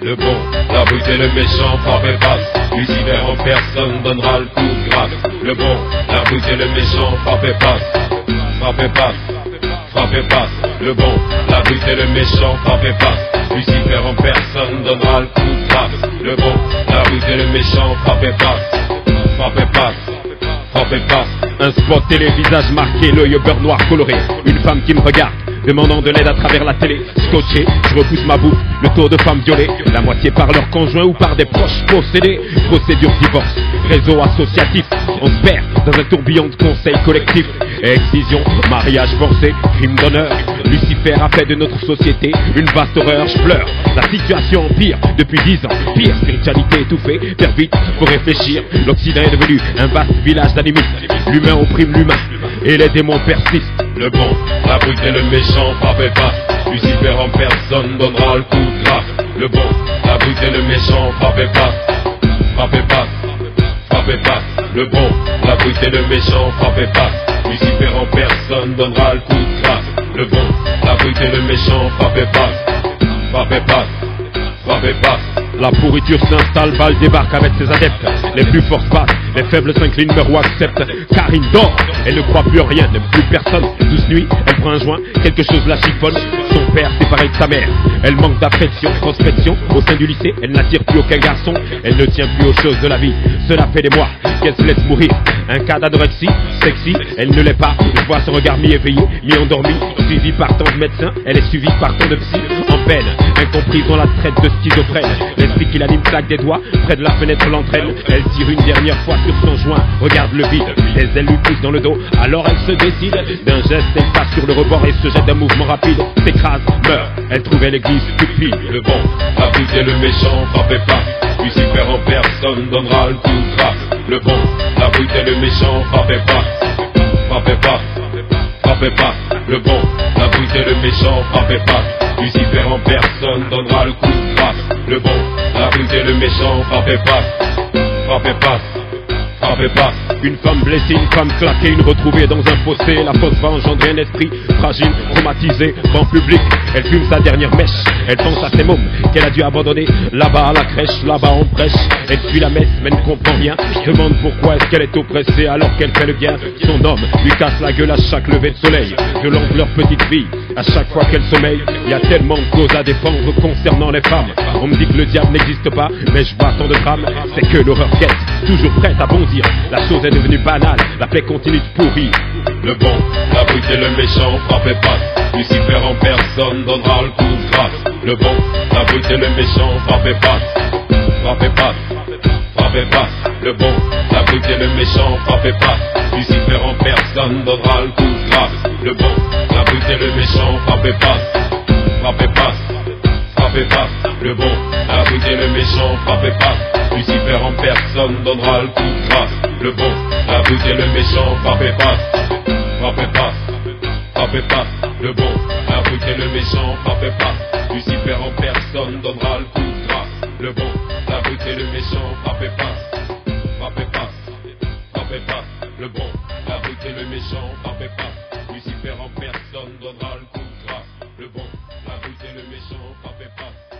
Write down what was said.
Le bon, la brute et le méchant frappez face. Lucifer en personne donnera le coup de grâce. Le bon, la brute et le méchant frappez face. Frappez face, frappez face. Le bon, la brute et le méchant frappez face. Lucifer en personne donnera le coup de grâce. Le bon, la brute et le méchant frappez face. Frappez face, frappez face. Un spot télé, visage marqué, l'œil au beurre noir coloré. Une femme qui me regarde, demandant de l'aide à travers la télé. Scotché, je repousse ma bouffe, le tour de femmes violées. La moitié par leur conjoint ou par des proches possédés. Procédure divorce, réseau associatif. On se perd dans un tourbillon de conseils collectifs. Excision, mariage forcé, crime d'honneur. Lucifer a fait de notre société une vaste horreur. Je pleure, la situation empire depuis 10 ans. Pire, spiritualité étouffée, faire vite, faut réfléchir. L'Occident est devenu un vaste village d'animistes. L'humain opprime l'humain et les démons persistent. Le bon, la brute et le méchant frappez face. Lucifer en personne donnera le coup de grâce. Le bon, la brute et le méchant frappez face. Frappez face, frappez face. Le bon, la brute et le méchant frappez face. Lucifer en personne donnera le coup de grâce. Le bon, la brute et le méchant frappez face. Frappez face, frappez face. La pourriture s'installe, Baal débarque avec ses adeptes. Les plus forts battent, les faibles s'inclinent, meurent ou acceptent. Karine dort, elle ne croit plus en rien, n'aime plus personne. Douce nuit, elle prend un joint, quelque chose la chiffonne. Son père séparé de sa mère, elle manque d'affection, prospection. Au sein du lycée, elle n'attire plus aucun garçon. Elle ne tient plus aux choses de la vie, cela fait des mois qu'elle se laisse mourir. Un cas d'anorexie, sexy, elle ne l'est pas. Je vois son regard mi-éveillé, mi-endormi. Suivi par tant de médecins, elle est suivie par tant de psy. En peine, incomprise, on la traite de schizophrène. L'esprit qui l'anime claque des doigts, près de la fenêtre l'entraîne. Elle tire une dernière fois sur son joint, regarde le vide. Les ailes lui poussent dans le dos, alors elle se décide. D'un geste, elle passe sur le rebord et se jette d'un mouvement rapide. S'écrase, meurt, elle trouvait l'église stupide. Le bon, la brute et le méchant frappez face. Lucifer en personne donnera le coup de grâce. Le bon, la brute et le méchant frappez face. Frappez face, frappez face. Le bon, la brute et le méchant frappez face. Lucifer en personne donnera le coup de grâce. Le bon, la brute et le méchant frappez face. Frappez face, frappez face. Une femme blessée, une femme claquée, une retrouvée dans un fossé. La fosse va engendrer un esprit fragile, traumatisé, banc public. Elle fume sa dernière mèche, elle pense à ses mômes qu'elle a dû abandonner. Là-bas à la crèche, là-bas en prêche. Elle suit la messe mais ne comprend rien. Demande pourquoi est-ce qu'elle est oppressée alors qu'elle fait le bien. Son homme lui casse la gueule à chaque lever de soleil. Violente leur petite fille, à chaque fois qu'elle sommeille. Il y a tellement de causes à défendre concernant les femmes. On me dit que le diable n'existe pas, mais je vois tant de drames. C'est que l'horreur guette, toujours prête à bondir. La chose est devenue banale, la plaie continue de pourrir. Le bon, la brute et le méchant frappez face. Lucifer en personne donnera le coup de grâce. Le bon, la brute et le méchant frappez face. Frappez face, frappez face. Le bon, la brute et le méchant frappez face. Lucifer en personne donnera le coup de grâce. Le bon, la brute et le méchant frappez face. Frappez face, frappez face. Le bon, la brute et le méchant frappez face. Lucifer en personne donnera le coup de grâce. Le bon, la brute et le méchant frappez face. Frappez face, frappez face. Le bon, la brute et le méchant frappez face. Lucifer en personne donnera le coup de grâce. Le bon, la brute et le méchant frappez face. Frappez face, frappez face. Le bon, la brute et le méchant frappez face. Lucifer en personne donnera le coup de grâce. Le bon, la brute et le méchant frappez face.